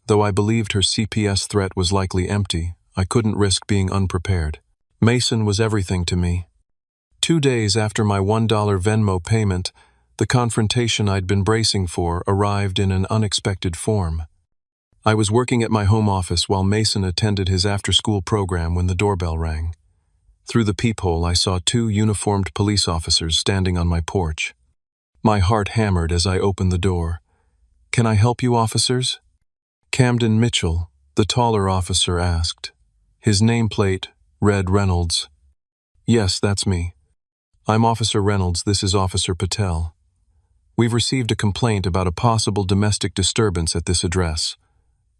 Though I believed her CPS threat was likely empty, I couldn't risk being unprepared. Mason was everything to me. 2 days after my $1 Venmo payment, the confrontation I'd been bracing for arrived in an unexpected form. I was working at my home office while Mason attended his after-school program when the doorbell rang. Through the peephole, I saw 2 uniformed police officers standing on my porch. My heart hammered as I opened the door. "Can I help you, officers?" Camden Mitchell, the taller officer, asked. His nameplate read Reynolds. "Yes, that's me. I'm Officer Reynolds. This is Officer Patel. We've received a complaint about a possible domestic disturbance at this address.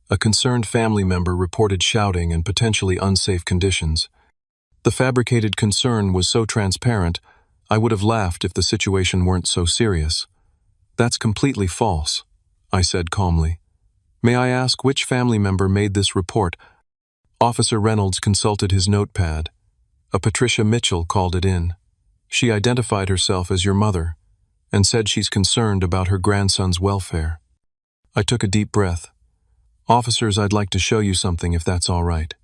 A concerned family member reported shouting and potentially unsafe conditions. The fabricated concern was so transparent, I would have laughed if the situation weren't so serious." "That's completely false," I said calmly. "May I ask which family member made this report?" Officer Reynolds consulted his notepad. "A Patricia Mitchell called it in. She identified herself as your mother and said she's concerned about her grandson's welfare." I took a deep breath. "Officers, I'd like to show you something if that's all right."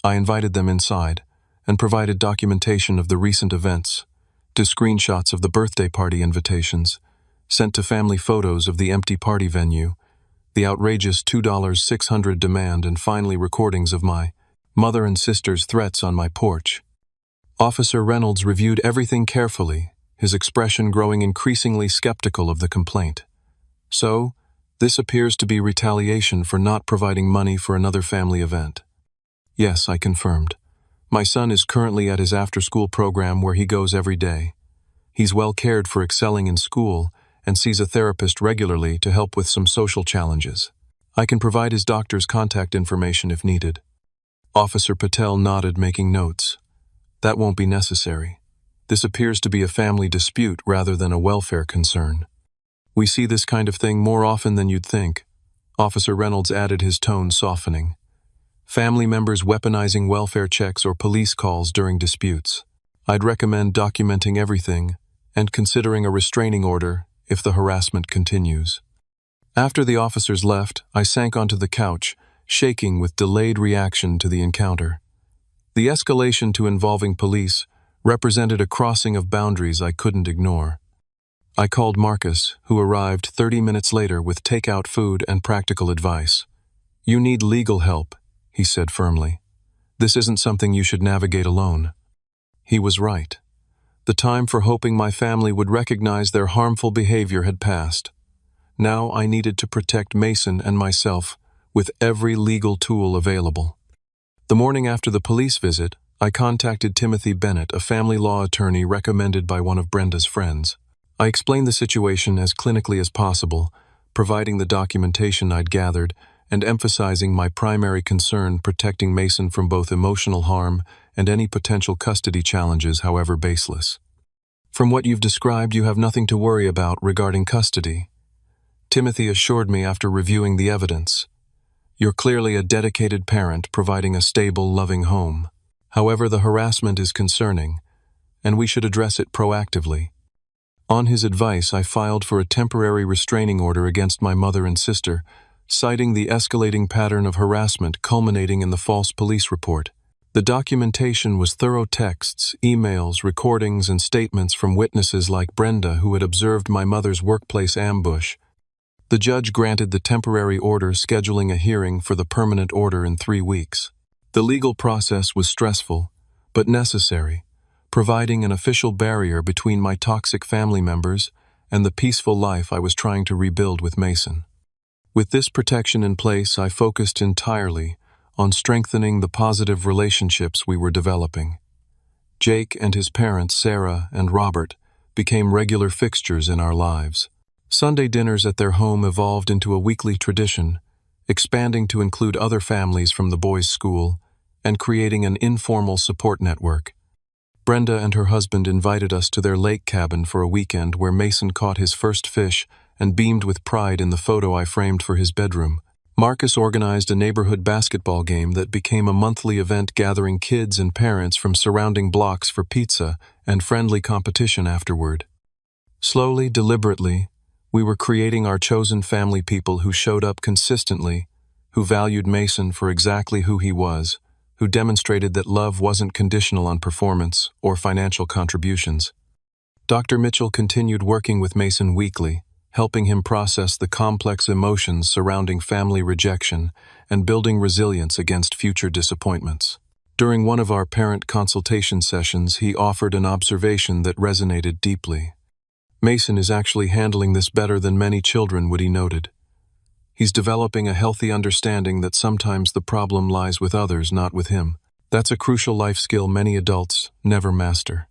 I invited them inside and provided documentation of the recent events, to screenshots of the birthday party invitations, sent to family photos of the empty party venue, the outrageous $2,600 demand, and finally recordings of my mother and sister's threats on my porch. Officer Reynolds reviewed everything carefully, his expression growing increasingly skeptical of the complaint. "So, this appears to be retaliation for not providing money for another family event." "Yes," I confirmed. My son is currently at his after-school program where he goes every day. He's well cared for, excelling in school, and sees a therapist regularly to help with some social challenges. I can provide his doctor's contact information if needed. Officer Patel nodded, making notes. That won't be necessary. This appears to be a family dispute rather than a welfare concern. We see this kind of thing more often than you'd think. Officer Reynolds added, his tone softening. Family members weaponizing welfare checks or police calls during disputes. I'd recommend documenting everything and considering a restraining order if the harassment continues. After the officers left, I sank onto the couch, shaking with delayed reaction to the encounter. The escalation to involving police represented a crossing of boundaries I couldn't ignore. I called Marcus, who arrived 30 minutes later with takeout food and practical advice. You need legal help, he said firmly. This isn't something you should navigate alone. He was right. The time for hoping my family would recognize their harmful behavior had passed. Now I needed to protect Mason and myself with every legal tool available. The morning after the police visit, I contacted Timothy Bennett, a family law attorney recommended by one of Brenda's friends. I explained the situation as clinically as possible, providing the documentation I'd gathered and emphasizing my primary concern, protecting Mason from both emotional harm and any potential custody challenges, however baseless. From what you've described, you have nothing to worry about regarding custody, Timothy assured me after reviewing the evidence. You're clearly a dedicated parent providing a stable, loving home. However, the harassment is concerning, and we should address it proactively. On his advice, I filed for a temporary restraining order against my mother and sister, citing the escalating pattern of harassment culminating in the false police report. The documentation was thorough texts, emails, recordings, and statements from witnesses like Brenda who had observed my mother's workplace ambush. The judge granted the temporary order, scheduling a hearing for the permanent order in 3 weeks. The legal process was stressful, but necessary, providing an official barrier between my toxic family members and the peaceful life I was trying to rebuild with Mason. With this protection in place, I focused entirely on strengthening the positive relationships we were developing. Jake and his parents, Sarah and Robert, became regular fixtures in our lives. Sunday dinners at their home evolved into a weekly tradition, expanding to include other families from the boys' school and creating an informal support network. Brenda and her husband invited us to their lake cabin for a weekend where Mason caught his first fish and beamed with pride in the photo I framed for his bedroom. Marcus organized a neighborhood basketball game that became a monthly event, gathering kids and parents from surrounding blocks for pizza and friendly competition afterward. Slowly, deliberately, we were creating our chosen family, people who showed up consistently, who valued Mason for exactly who he was, who demonstrated that love wasn't conditional on performance or financial contributions. Dr. Mitchell continued working with Mason weekly, helping him process the complex emotions surrounding family rejection and building resilience against future disappointments. During one of our parent consultation sessions, he offered an observation that resonated deeply. Mason is actually handling this better than many children would, he noted. He's developing a healthy understanding that sometimes the problem lies with others, not with him. That's a crucial life skill many adults never master.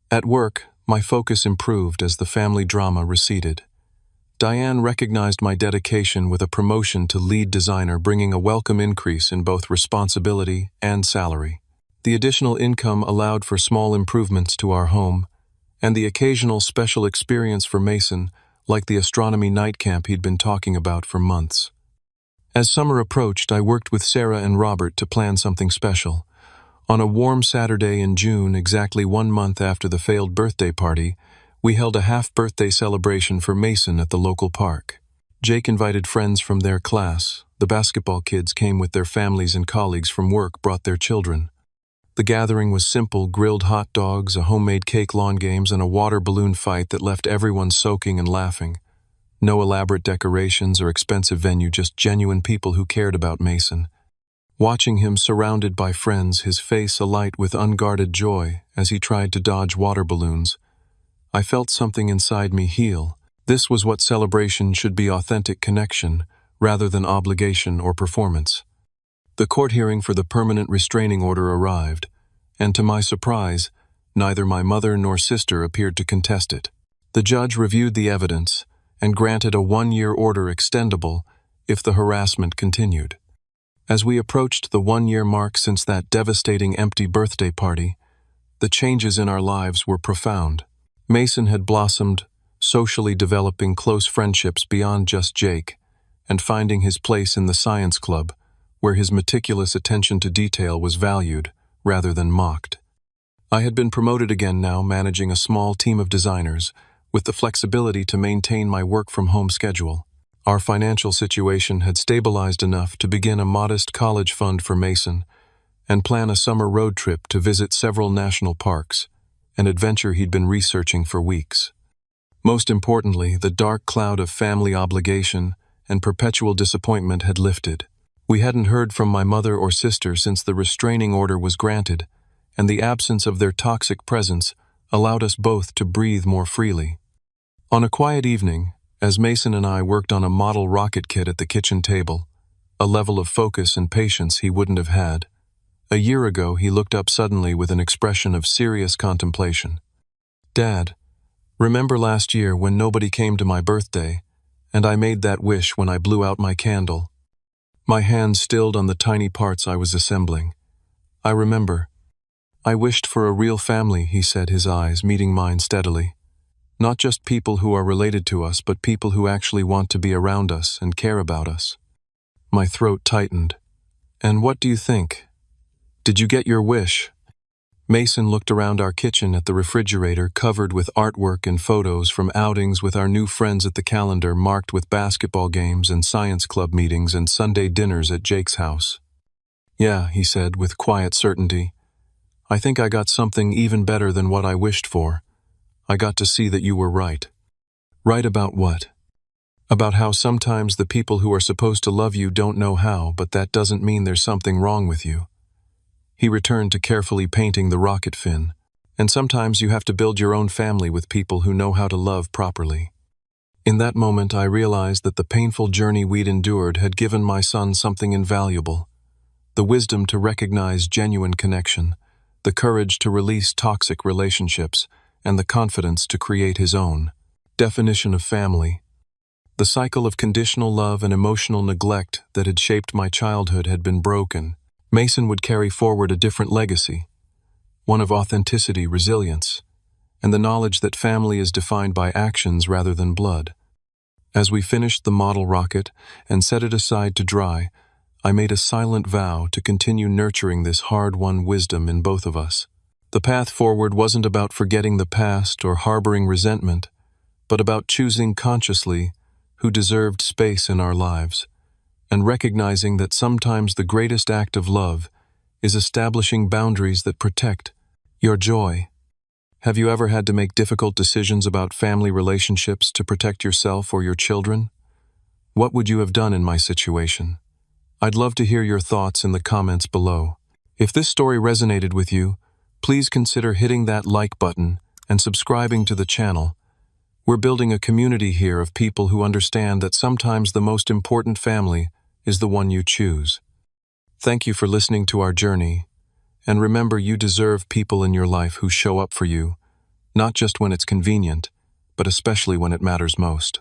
At work, my focus improved as the family drama receded. Diane recognized my dedication with a promotion to lead designer, bringing a welcome increase in both responsibility and salary. The additional income allowed for small improvements to our home, and the occasional special experience for Mason, like the astronomy night camp he'd been talking about for months. As summer approached, I worked with Sarah and Robert to plan something special. On a warm Saturday in June, exactly 1 month after the failed birthday party, we held a half-birthday celebration for Mason at the local park. Jake invited friends from their class. The basketball kids came with their families, and colleagues from work brought their children. The gathering was simple: grilled hot dogs, a homemade cake, lawn games, and a water balloon fight that left everyone soaking and laughing. No elaborate decorations or expensive venue, just genuine people who cared about Mason. Watching him surrounded by friends, his face alight with unguarded joy as he tried to dodge water balloons, I felt something inside me heal. This was what celebration should be: authentic connection, rather than obligation or performance. The court hearing for the permanent restraining order arrived. and to my surprise, neither my mother nor sister appeared to contest it. The judge reviewed the evidence and granted a 1-year order extendable if the harassment continued. As we approached the 1-year mark since that devastating empty birthday party, the changes in our lives were profound. Mason had blossomed, socially developing close friendships beyond just Jake, and finding his place in the science club, where his meticulous attention to detail was valued rather than mocked. I had been promoted again now, managing a small team of designers, with the flexibility to maintain my work-from-home schedule. Our financial situation had stabilized enough to begin a modest college fund for Mason and plan a summer road trip to visit several national parks, an adventure he'd been researching for weeks. Most importantly, the dark cloud of family obligation and perpetual disappointment had lifted. We hadn't heard from my mother or sister since the restraining order was granted, and the absence of their toxic presence allowed us both to breathe more freely. On a quiet evening, as Mason and I worked on a model rocket kit at the kitchen table, a level of focus and patience he wouldn't have had, a year ago he looked up suddenly with an expression of serious contemplation. "Dad, remember last year when nobody came to my birthday, and I made that wish when I blew out my candle?" My hands stilled on the tiny parts I was assembling. "I remember. I wished for a real family," he said, his eyes meeting mine steadily. "Not just people who are related to us, but people who actually want to be around us and care about us." My throat tightened. "And what do you think? Did you get your wish?" Mason looked around our kitchen at the refrigerator covered with artwork and photos from outings with our new friends, at the calendar marked with basketball games and science club meetings and Sunday dinners at Jake's house. "Yeah," he said with quiet certainty. "I think I got something even better than what I wished for. I got to see that you were right." "Right about what?" "About how sometimes the people who are supposed to love you don't know how, but that doesn't mean there's something wrong with you." He returned to carefully painting the rocket fin. "And sometimes you have to build your own family with people who know how to love properly." In that moment, I realized that the painful journey we'd endured had given my son something invaluable: the wisdom to recognize genuine connection, the courage to release toxic relationships, and the confidence to create his own definition of family. The cycle of conditional love and emotional neglect that had shaped my childhood had been broken. Mason would carry forward a different legacy, one of authenticity, resilience, and the knowledge that family is defined by actions rather than blood. As we finished the model rocket and set it aside to dry, I made a silent vow to continue nurturing this hard-won wisdom in both of us. The path forward wasn't about forgetting the past or harboring resentment, but about choosing consciously who deserved space in our lives, and recognizing that sometimes the greatest act of love is establishing boundaries that protect your joy. Have you ever had to make difficult decisions about family relationships to protect yourself or your children? What would you have done in my situation? I'd love to hear your thoughts in the comments below. If this story resonated with you, please consider hitting that like button and subscribing to the channel. We're building a community here of people who understand that sometimes the most important family is the one you choose. Thank you for listening to our journey, and remember, you deserve people in your life who show up for you, not just when it's convenient, but especially when it matters most.